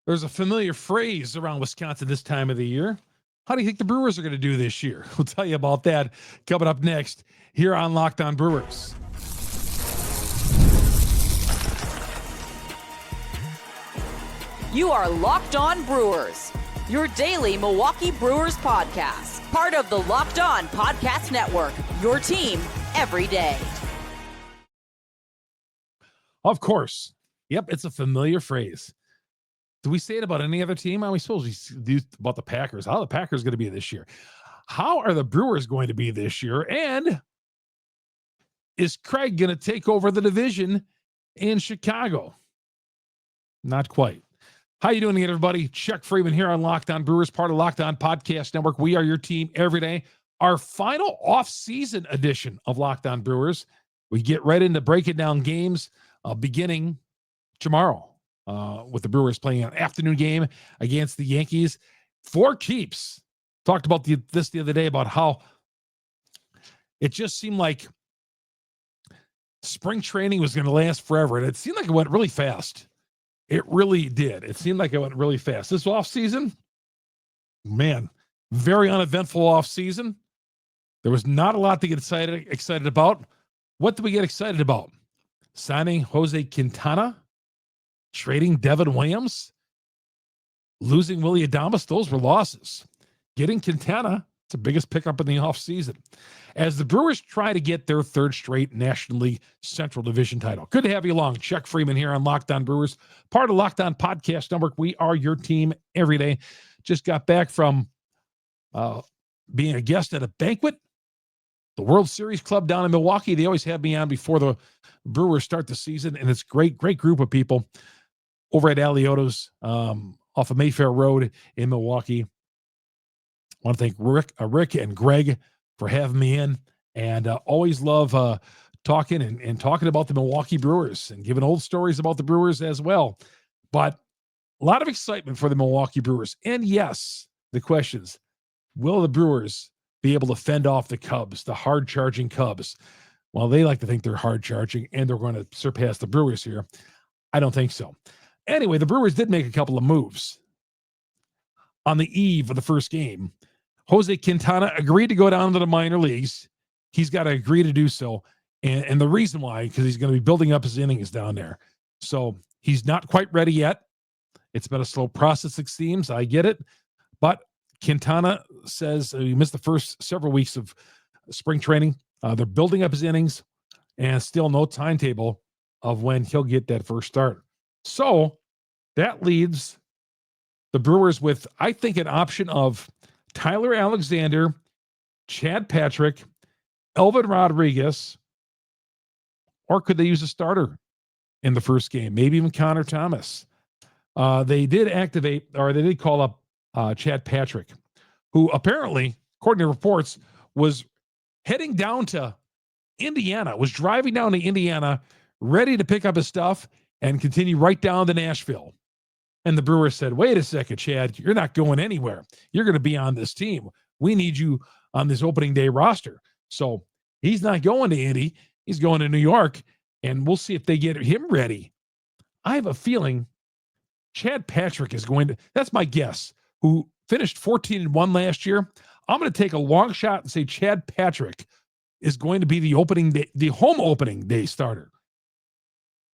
There's a familiar phrase around Wisconsin this time of the year. How do you think the Brewers are going to do this year? We'll tell you about that coming up next here on Locked On Brewers. You are Locked On Brewers, your daily Milwaukee Brewers podcast. Part of the Locked On Podcast Network, your team every day. Of course. Yep, it's a familiar phrase. Do we say it about any other team? I suppose we do about the Packers. How are the Packers going to be this year? How are the Brewers going to be this year? And is Craig going to take over the division in Chicago? Not quite. How you doing, everybody? Chuck Freeman here on Locked On Brewers, part of Locked On Podcast Network. We are your team every day. Our final off-season edition of Locked On Brewers. We get right into breaking down games beginning tomorrow with the Brewers playing an afternoon game against the Yankees for keeps. Talked about this the other day about how it just seemed like spring training was going to last forever, and it seemed like it went really fast. It really did. It seemed like it went really fast. This offseason, man, very uneventful offseason. There was not a lot to get excited about. What did we get excited about? Signing Jose Quintana, trading Devin Williams, losing Willy Adames. Those were losses. Getting Quintana, it's the biggest pickup in the offseason. As the Brewers try to get their third straight National League Central Division title. Good to have you along. Chuck Freeman here on Locked On Brewers, part of Locked On Podcast Network. We are your team every day. Just got back from being a guest at a banquet. The World Series Club down in Milwaukee. They always have me on before the Brewers start the season, and it's great group of people over at Alioto's off of Mayfair Road in Milwaukee. I want to thank Rick and Greg for having me in, and always love talking and talking about the Milwaukee Brewers and giving old stories about the Brewers as well. But a lot of excitement for the Milwaukee Brewers. And yes, the questions, will the Brewers be able to fend off the Cubs, the hard-charging Cubs? Well, they like to think they're hard-charging, and they're going to surpass the Brewers here. I don't think so. Anyway, the Brewers did make a couple of moves. On the eve of the first game, Jose Quintana agreed to go down to the minor leagues. He's got to agree to do so. And the reason why, because he's going to be building up his innings down there. So he's not quite ready yet. It's been a slow process, it seems. I get it. But Quintana says he missed the first several weeks of spring training. They're building up his innings, and still no timetable of when he'll get that first start. So that leaves the Brewers with, I think, an option of Tyler Alexander, Chad Patrick, Elvin Rodriguez, or could they use a starter in the first game? Maybe even Connor Thomas. They did call up Chad Patrick, who apparently, according to reports, was heading down to Indiana, was driving down to Indiana, ready to pick up his stuff and continue right down to Nashville. And the Brewers said, wait a second, Chad, you're not going anywhere. You're going to be on this team. We need you on this opening day roster. So he's not going to Indy. He's going to New York, and we'll see if they get him ready. I have a feeling Chad Patrick is going to, that's my guess, who finished 14-1 last year. I'm going to take a long shot and say Chad Patrick is going to be the home opening day starter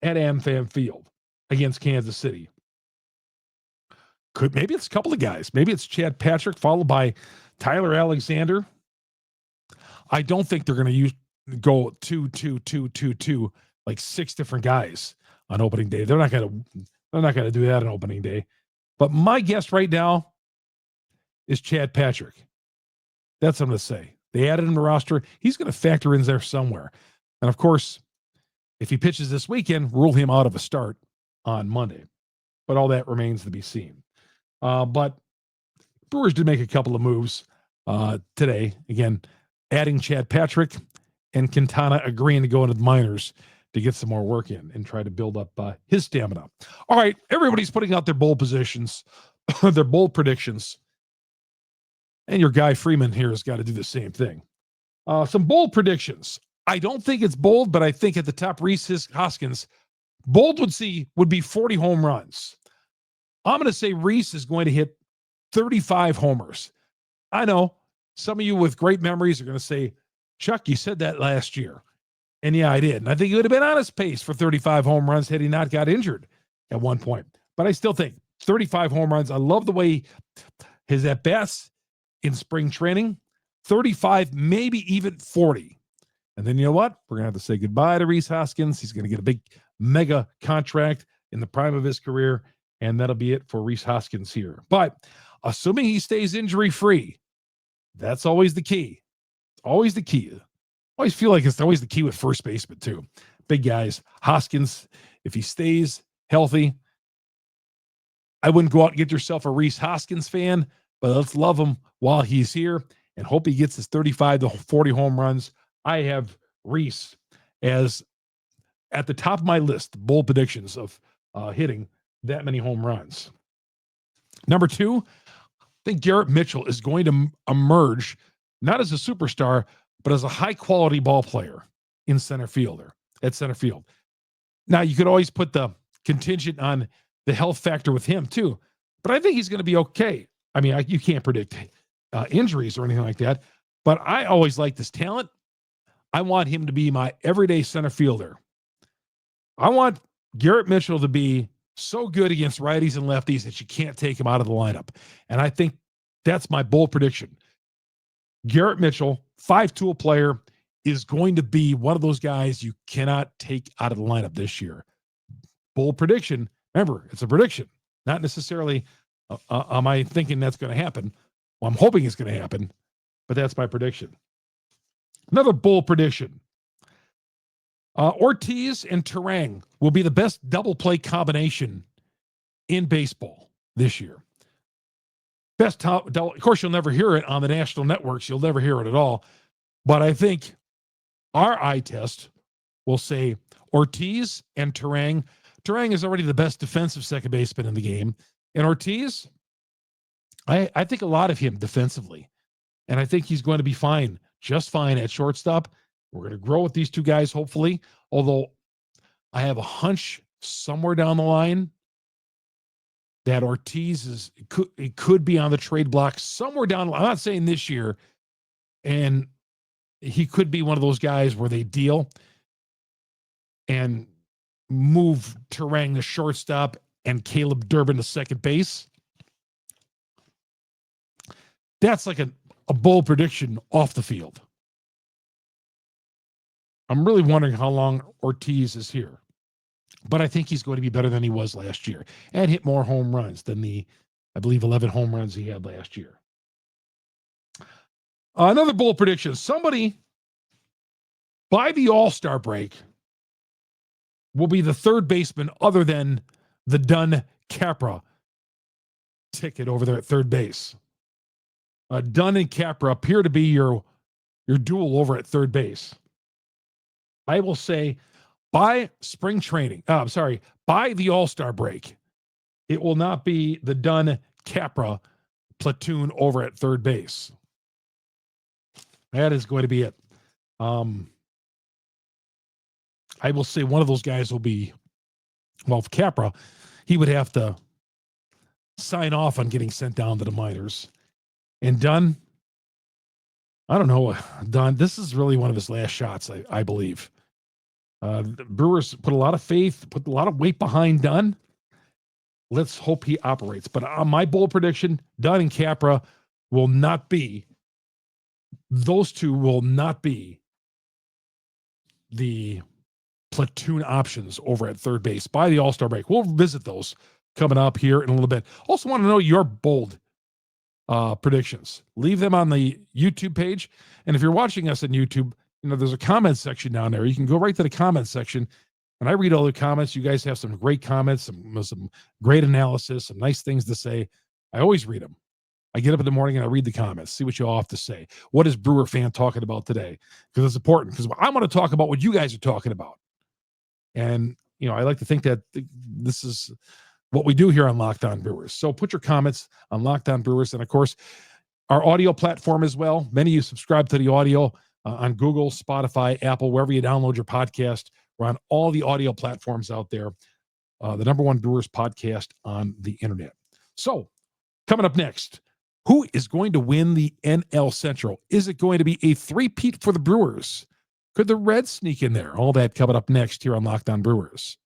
at AmFam Field against Kansas City. Maybe it's a couple of guys. Maybe it's Chad Patrick followed by Tyler Alexander. I don't think they're going to go 2-2-2-2-2 like six different guys on opening day. They're not going to do that on opening day. But my guess right now is Chad Patrick. That's what I'm going to say. They added him to the roster. He's going to factor in there somewhere. And of course, if he pitches this weekend, rule him out of a start on Monday. But all that remains to be seen. But Brewers did make a couple of moves today. Again, adding Chad Patrick and Quintana agreeing to go into the minors to get some more work in and try to build up his stamina. All right, everybody's putting out their bold positions, their bold predictions. And your guy Freeman here has got to do the same thing. Some bold predictions. I don't think it's bold, but I think at the top, Rhys Hoskins, bold would be 40 home runs. I'm going to say Reese is going to hit 35 homers. I know some of you with great memories are going to say, Chuck, you said that last year. And yeah, I did. And I think he would have been on his pace for 35 home runs had he not got injured at one point. But I still think 35 home runs. I love the way his at-bats in spring training, 35, maybe even 40. And then you know what? We're going to have to say goodbye to Rhys Hoskins. He's going to get a big mega contract in the prime of his career. And that'll be it for Rhys Hoskins here. But assuming he stays injury-free, that's always the key. Always the key. I always feel like it's always the key with first baseman, too. Big guys. Hoskins, if he stays healthy, I wouldn't go out and get yourself a Rhys Hoskins fan, but let's love him while he's here and hope he gets his 35 to 40 home runs. I have Rhys as at the top of my list, bold predictions of hitting that many home runs. Number 2, I think Garrett Mitchell is going to emerge not as a superstar, but as a high-quality ball player at center field. Now, you could always put the contingent on the health factor with him, too. But I think he's going to be okay. I mean, you can't predict injuries or anything like that. But I always like this talent. I want him to be my everyday center fielder. I want Garrett Mitchell to be so good against righties and lefties that you can't take him out of the lineup. And I think that's my bold prediction. Garrett Mitchell, 5-tool player, is going to be one of those guys you cannot take out of the lineup this year. Bold prediction. Remember, it's a prediction, not necessarily am I thinking that's going to happen. Well, I'm hoping it's going to happen, but that's my prediction. Another bold prediction. Ortiz and Turang will be the best double play combination in baseball this year. Best double, of course, you'll never hear it on the national networks. You'll never hear it at all. But I think our eye test will say Ortiz and Turang. Turang is already the best defensive second baseman in the game. And Ortiz, I think a lot of him defensively. And I think he's going to be fine, just fine at shortstop. We're going to grow with these two guys, hopefully. Although I have a hunch somewhere down the line that Ortiz could be on the trade block somewhere down the line. I'm not saying this year. And he could be one of those guys where they deal and move Turang to shortstop and Caleb Durbin to second base. That's like a bold prediction off the field. I'm really wondering how long Ortiz is here. But I think he's going to be better than he was last year and hit more home runs than the, I believe, 11 home runs he had last year. Another bold prediction. Somebody by the All-Star break will be the third baseman other than the Dunn Capra ticket over there at third base. Dunn and Capra appear to be your duel over at third base. I will say by spring training, by the All-Star break, it will not be the Dunn Capra platoon over at third base. That is going to be it. I will say one of those guys will be, well, if Capra, he would have to sign off on getting sent down to the minors. And Dunn, I don't know, Dunn, this is really one of his last shots, I believe. The Brewers put a lot of faith, put a lot of weight behind Dunn. Let's hope he operates. But my bold prediction, Dunn and Capra will not be, those two will not be the platoon options over at third base by the All-Star break. We'll visit those coming up here in a little bit. Also want to know your bold predictions. Leave them on the YouTube page. And if you're watching us on YouTube, there's a comment section down there. You can go right to the comment section, and I read all the comments. You guys have some great comments, some great analysis, some nice things to say. I always read them. I get up in the morning and I read the comments, see what you all have to say. What is Brewer fan talking about today? Because it's important, because I want to talk about what you guys are talking about. And, I like to think that this is what we do here on Locked On Brewers. So put your comments on Locked On Brewers. And, of course, our audio platform as well. Many of you subscribe to the audio on Google, Spotify, Apple, wherever you download your podcast. We're on all the audio platforms out there. the number one Brewers podcast on the internet. So, coming up next, who is going to win the NL Central? Is it going to be a three-peat for the Brewers? Could the Reds sneak in there? All that coming up next here on Locked On Brewers.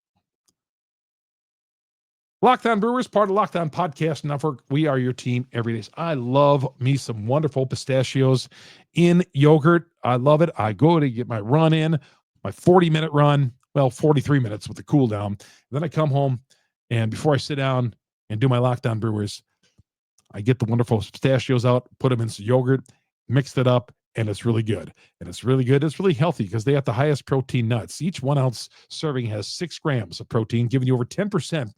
Locked On Brewers, part of Locked On Podcast Network. We are your team every day. I love me some wonderful pistachios in yogurt. I love it. I go to get my run in, my 40-minute run. Well, 43 minutes with the cool down. Then I come home, and before I sit down and do my Locked On Brewers, I get the wonderful pistachios out, put them in some yogurt, mix it up, and it's really good. And it's really good. It's really healthy because they have the highest protein nuts. Each 1 ounce serving has 6 grams of protein, giving you over 10%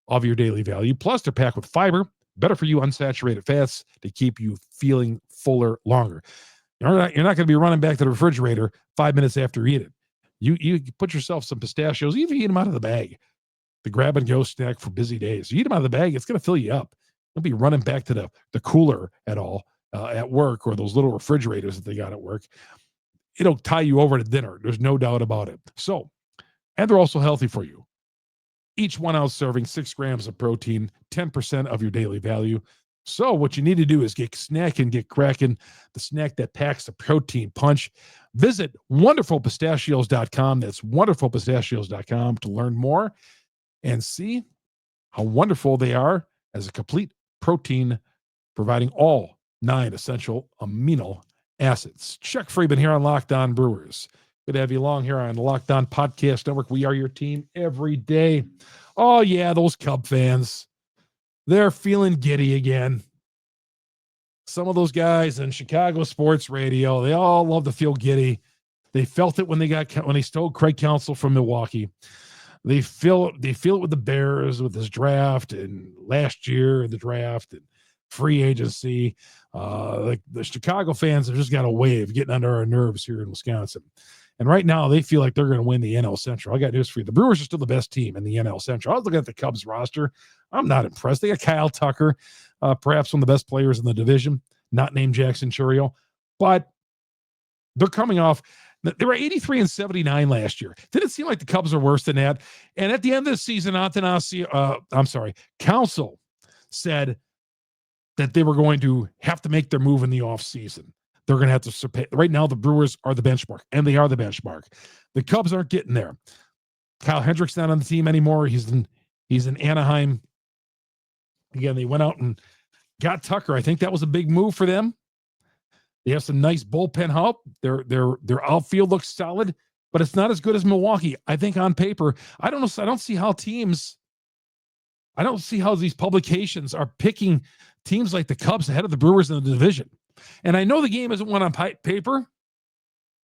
of your daily value. Plus, they're packed with fiber, better for you unsaturated fats to keep you feeling fuller longer. You're not going to be running back to the refrigerator 5 minutes after you eat it. You put yourself some pistachios, even eat them out of the bag. The grab and go snack for busy days. You eat them out of the bag, it's going to fill you up. Don't be running back to the cooler at all at work, or those little refrigerators that they got at work. It'll tie you over to dinner. There's no doubt about it. So, and they're also healthy for you. Each 1 ounce serving, 6 grams of protein, 10% of your daily value. So what you need to do is get snackin, get crackin, the snack that packs the protein punch. Visit wonderfulpistachios.com. That's wonderfulpistachios.com to learn more and see how wonderful they are as a complete protein, providing all 9 essential amino acids. Chuck Freeman here on Locked On Brewers. Good to have you along here on the Locked On Podcast Network. We are your team every day. Oh, yeah, those Cub fans. They're feeling giddy again. Some of those guys in Chicago sports radio, they all love to feel giddy. They felt it when they stole Craig Counsell from Milwaukee. They feel it with the Bears, with this draft, and last year in the draft and free agency. Like the Chicago fans have just got a way of getting under our nerves here in Wisconsin. And right now, they feel like they're going to win the NL Central. I got news for you. The Brewers are still the best team in the NL Central. I was looking at the Cubs roster. I'm not impressed. They got Kyle Tucker, perhaps one of the best players in the division, not named Jackson Chourio. But they're coming off. They were 83 and 79 last year. Didn't seem like the Cubs are worse than that. And at the end of the season, Counsell said that they were going to have to make their move in the offseason. They're going to have to surpass. Right now, the Brewers are the benchmark, and they are the benchmark. The Cubs aren't getting there. Kyle Hendricks not on the team anymore. He's in Anaheim. Again, they went out and got Tucker. I think that was a big move for them. They have some nice bullpen help. Their outfield looks solid, but it's not as good as Milwaukee. I think on paper, I don't know. I don't see how these publications are picking teams like the Cubs ahead of the Brewers in the division. And I know the game isn't won on paper,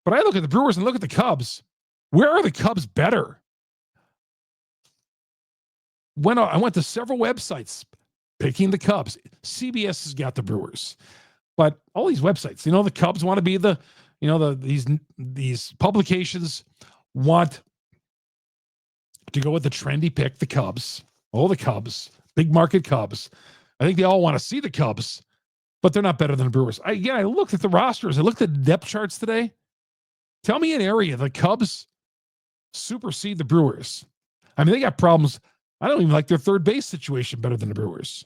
but I look at the Brewers and look at the Cubs. Where are the Cubs better? I went to several websites picking the Cubs. CBS has got the Brewers. But all these websites, the Cubs want to be these publications want to go with the trendy pick, the Cubs. Oh, the Cubs, big market Cubs. I think they all want to see the Cubs, but they're not better than the Brewers. I looked at the rosters. I looked at the depth charts today. Tell me an area the Cubs supersede the Brewers. I mean, they got problems. I don't even like their third base situation better than the Brewers.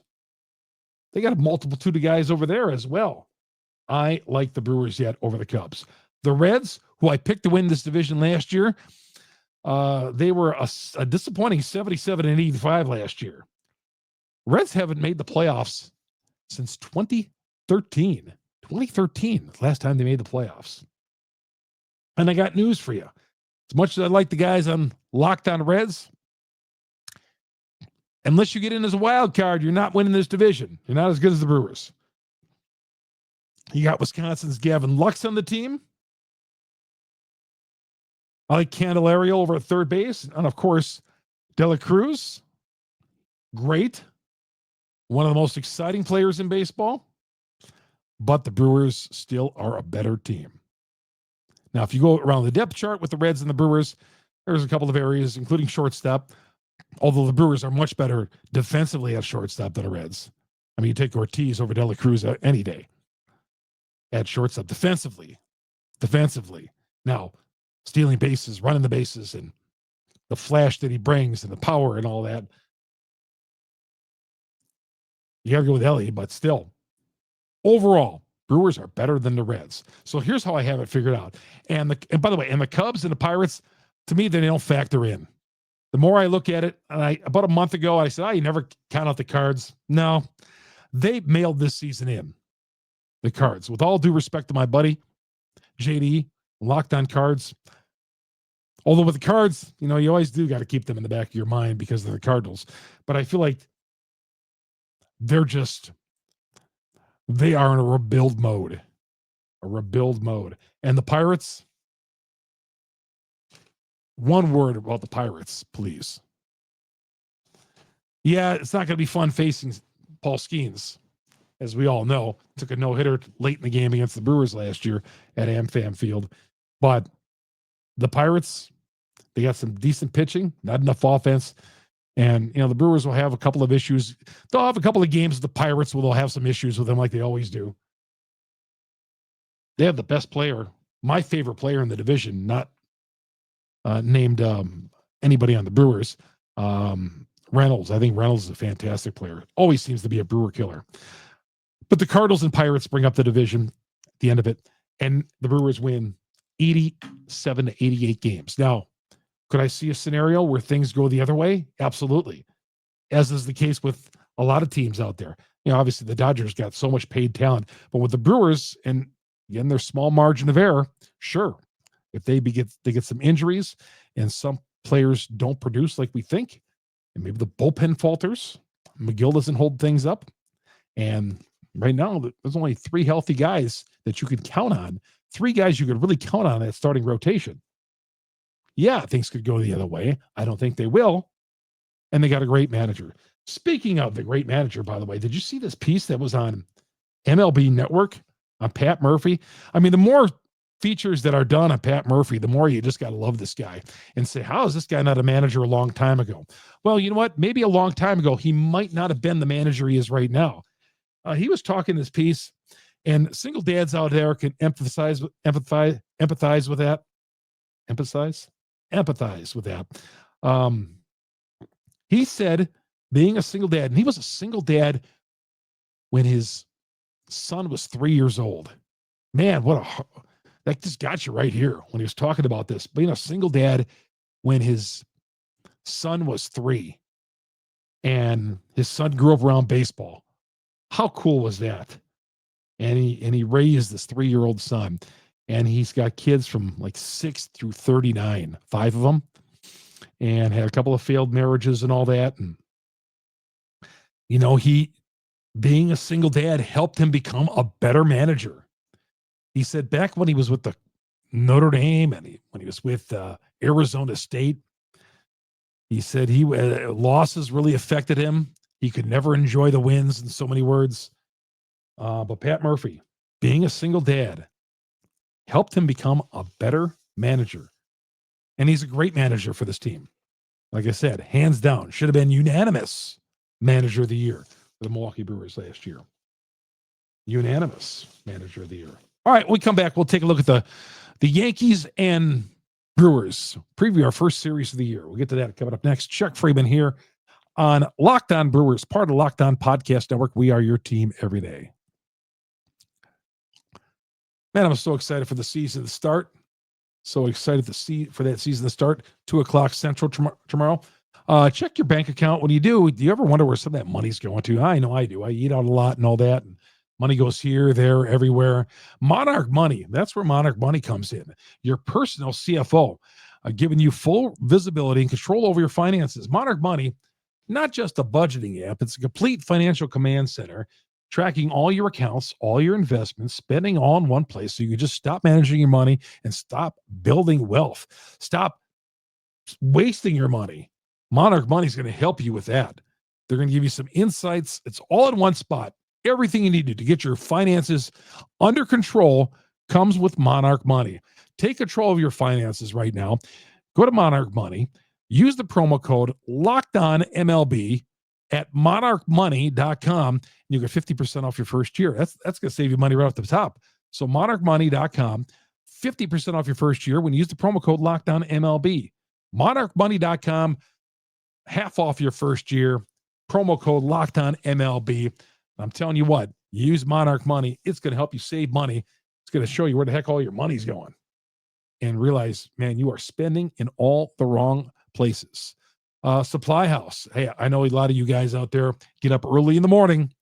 They got a multitude of guys over there as well. I like the Brewers yet over the Cubs. The Reds, who I picked to win this division last year, they were a disappointing 77 and 85 last year. Reds haven't made the playoffs since 2013. 2013, the last time they made the playoffs. And I got news for you. As much as I like the guys on Locked On Reds, unless you get in as a wild card, you're not winning this division. You're not as good as the Brewers. You got Wisconsin's Gavin Lux on the team. I like Candelario over at third base. And, of course, De La Cruz. Great. One of the most exciting players in baseball. But the Brewers still are a better team. Now, if you go around the depth chart with the Reds and the Brewers, there's a couple of areas, including shortstop. Although the Brewers are much better defensively at shortstop than the Reds. I mean, you take Ortiz over De La Cruz any day at shortstop defensively. Now, stealing bases, running the bases, and the flash that he brings and the power and all that. You got to go with Elliott, but still, overall, Brewers are better than the Reds. So here's how I have it figured out. And by the way, and the Cubs and the Pirates, to me, they don't factor in. The more I look at it, and about a month ago, I said, you never count out the Cards. No, they mailed this season in, the Cards. With all due respect to my buddy, JD, Locked On Cards. Although with the Cards, you always do got to keep them in the back of your mind because they're the Cardinals. But I feel like they are in a rebuild mode. And the Pirates, one word about the Pirates, please. Yeah, it's not going to be fun facing Paul Skeens, as we all know. Took a no-hitter late in the game against the Brewers last year at AmFam Field. But the Pirates, they got some decent pitching, not enough offense. And, the Brewers will have a couple of issues. They'll have a couple of games with the Pirates where they'll have some issues with them like they always do. They have the best player, my favorite player in the division, not named anybody on the Brewers. Reynolds. I think Reynolds is a fantastic player. Always seems to be a Brewer killer. But the Cardinals and Pirates bring up the division at the end of it, and the Brewers win 87 to 88 games. Now, could I see a scenario where things go the other way? Absolutely. As is the case with a lot of teams out there. Obviously the Dodgers got so much paid talent, but with the Brewers, and again, their small margin of error, sure. If they get some injuries and some players don't produce like we think, and maybe the bullpen falters, McGill doesn't hold things up. And right now, there's only 3 healthy guys that you could count on. 3 guys you could really count on that starting rotation. Yeah, things could go the other way. I don't think they will. And they got a great manager. Speaking of the great manager, by the way, did you see this piece that was on MLB Network on Pat Murphy? I mean, the more features that are done on Pat Murphy, the more you just got to love this guy and say, how is this guy not a manager a long time ago? Well, you know what? Maybe a long time ago, he might not have been the manager he is right now. He was talking this piece, and single dads out there can empathize with that. Empathize with that. He said being a single dad, and he was a single dad when his son was 3 years old. Man, that just got you right here when he was talking about this. Being a single dad when his son was 3 and his son grew up around baseball. How cool was that? And he raised this 3-year-old son, and he's got kids from like 6 through 39, 5 of them, and had a couple of failed marriages and all that. And, he, being a single dad, helped him become a better manager. He said back when he was with the Notre Dame and when he was with Arizona State, he said losses really affected him. He could never enjoy the wins, in so many words. But Pat Murphy, being a single dad, helped him become a better manager. And he's a great manager for this team. Like I said, hands down, should have been unanimous manager of the year for the Milwaukee Brewers last year. Unanimous manager of the year. All right, when we come back, we'll take a look at the Yankees and Brewers. Preview our first series of the year. We'll get to that coming up next. Chuck Freeman here on Locked On Brewers, part of Locked On Podcast Network. We are your team every day. Man, I'm so excited for the season to start. So excited for that season to start. 2:00 Central tomorrow. Check your bank account. When you do you ever wonder where some of that money's going to? I know I do. I eat out a lot and all that. And money goes here, there, everywhere. Monarch Money. That's where Monarch Money comes in. Your personal CFO, giving you full visibility and control over your finances. Monarch Money, not just a budgeting app. It's a complete financial command center, tracking all your accounts, all your investments, spending all in one place. So you can just stop managing your money and stop building wealth. Stop wasting your money. Monarch Money is going to help you with that. They're going to give you some insights. It's all in one spot. Everything you need to get your finances under control comes with Monarch Money. Take control of your finances right now. Go to Monarch Money. Use the promo code LOCKEDONMLB at monarchmoney.com. And you get 50% off your first year. That's going to save you money right off the top. So monarchmoney.com, 50% off your first year when you use the promo code LOCKEDONMLB. MonarchMoney.com, half off your first year. Promo code LOCKEDONMLB. I'm telling you what, use Monarch Money. It's going to help you save money. It's going to show you where the heck all your money's going. And realize, man, you are spending in all the wrong places. Supply House. Hey, I know a lot of you guys out there get up early in the morning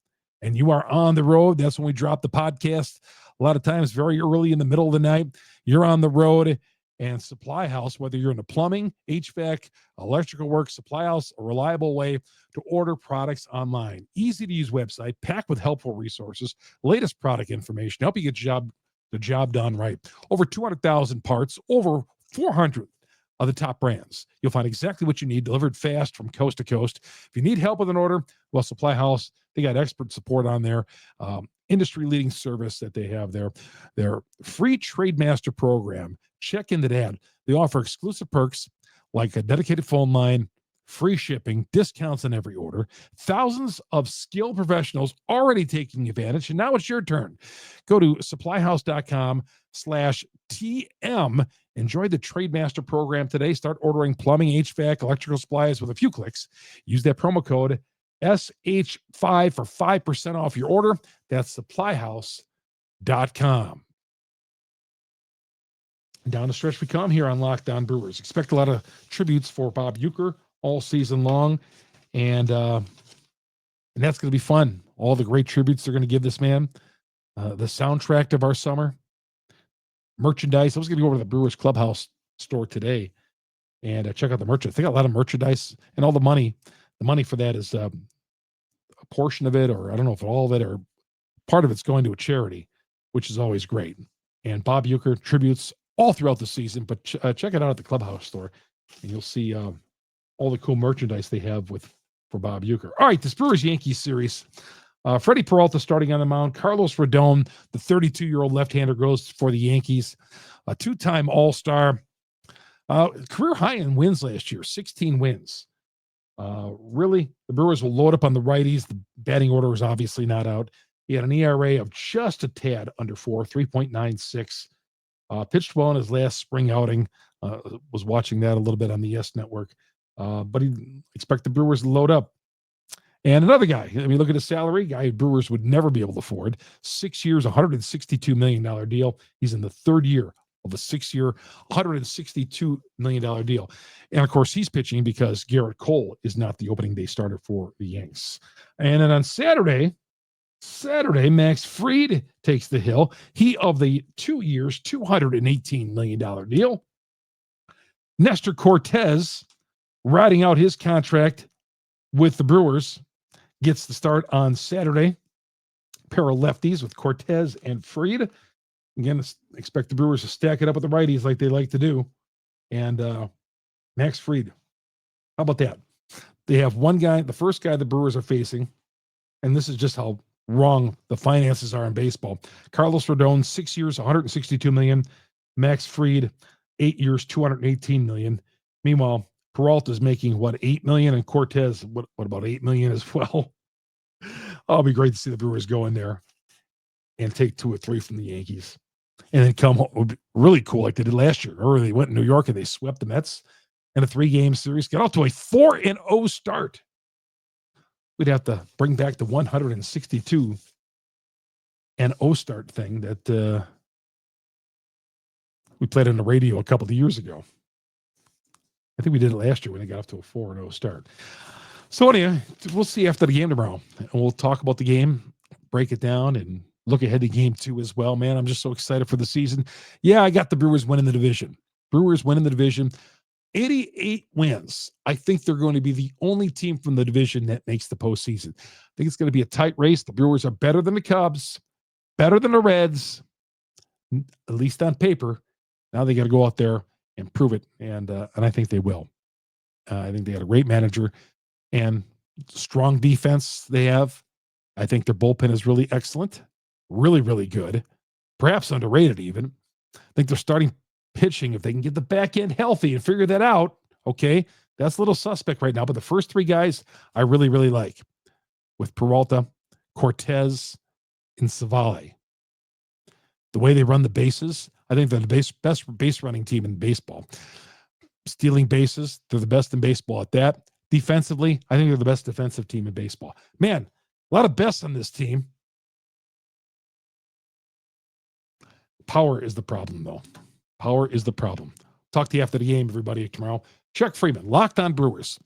and you are on the road. That's when we drop the podcast. A lot of times very early in the middle of the night, you're on the road. And Supply House, whether you're into plumbing, HVAC, electrical work, Supply House, a reliable way to order products online. Easy to use website, packed with helpful resources, latest product information, help you get the job done right. Over 200,000 parts, over 400 of the top brands. You'll find exactly what you need delivered fast from coast to coast. If you need help with an order, well, Supply House, they got expert support on there. Industry-leading service that they have there. Their free Trade Master program. Check into that. They offer exclusive perks like a dedicated phone line, free shipping, discounts on every order. Thousands of skilled professionals already taking advantage, and now it's your turn. Go to supplyhouse.com/TM. Enjoy the Trade Master program today. Start ordering plumbing, HVAC, electrical supplies with a few clicks. Use that promo code SH5 for 5% off your order. That's supplyhouse.com. Down the stretch we come here on Locked On Brewers. Expect a lot of tributes for Bob Uecker all season long, and that's going to be fun. All the great tributes they're going to give this man. The soundtrack of our summer. Merchandise. I was going to go over to the Brewers Clubhouse store today and check out the merchandise. They got a lot of merchandise, and all the money. The money for that is a portion of it, or I don't know if all of it, or part of it's going to a charity, which is always great. And Bob Uecker tributes all throughout the season, but check it out at the Clubhouse store, and you'll see all the cool merchandise they have for Bob Uecker. All right, this Brewers Yankees series. Freddie Peralta starting on the mound. Carlos Rodon, the 32-year-old left-hander, goes for the Yankees. A two-time All-Star. Career high in wins last year, 16 wins. Really, the Brewers will load up on the righties. The batting order was obviously not out. He had an ERA of just a tad under 4, 3.96. Pitched well in his last spring outing. Was watching that a little bit on the YES Network. But he expect the Brewers to load up. And another guy, I mean, look at his salary, guy Brewers would never be able to afford. 6 years, $162 million deal. He's in the third year of a 6-year, $162 million deal. And, of course, he's pitching because Garrett Cole is not the opening day starter for the Yanks. And then on Saturday, Max Fried takes the hill. He of the 2 years, $218 million deal. Nestor Cortez, riding out his contract with the Brewers, gets the start on Saturday. Pair of lefties with Cortez and Fried. Again, expect the Brewers to stack it up with the righties like they like to do. And Max Fried, how about that? They have one guy, the first guy the Brewers are facing, and this is just how wrong the finances are in baseball. Carlos Rodon, 6 years, $162 million. Max Fried, 8 years, $218 million. Meanwhile, Peralta's making, $8 million, and Cortez, what about $8 million as well? It'll be great to see the Brewers go in there and take 2 or 3 from the Yankees. And then come home. It would be really cool like they did last year. Remember, they went to New York and they swept the Mets in a 3-game series. Got off to a 4-0 start. We'd have to bring back the 162-0 start thing that we played on the radio a couple of years ago. I think we did it last year when they got off to a 4-0 start. So anyway, we'll see after the game tomorrow. And we'll talk about the game, break it down, and look ahead to game 2 as well. Man, I'm just so excited for the season. Yeah, I got the Brewers winning the division. Brewers winning the division. 88 wins. I think they're going to be the only team from the division that makes the postseason. I think it's going to be a tight race. The Brewers are better than the Cubs, better than the Reds, at least on paper. Now they got to go out there and prove it, and I think they will. I think they got a great manager and strong defense they have. I think their bullpen is really excellent, really, really good, perhaps underrated even. I think they're starting pitching, if they can get the back end healthy and figure that out, okay, that's a little suspect right now. But the first 3 guys I really, really like, with Peralta, Cortez, and Savale. The way they run the bases, I think they're the best base running team in baseball. Stealing bases, they're the best in baseball at that. Defensively, I think they're the best defensive team in baseball. Man, a lot of bests on this team. Power is the problem, though. Power is the problem. Talk to you after the game, everybody, tomorrow. Chuck Freeman, Locked On Brewers.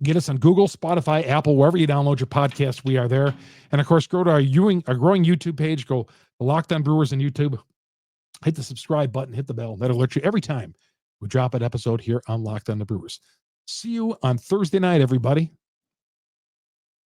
Get us on Google, Spotify, Apple, wherever you download your podcast. We are there. And, of course, go to our growing YouTube page. Go to Locked On Brewers on YouTube. Hit the subscribe button. Hit the bell. That'll alert you every time we drop an episode here on Locked On the Brewers. See you on Thursday night, everybody.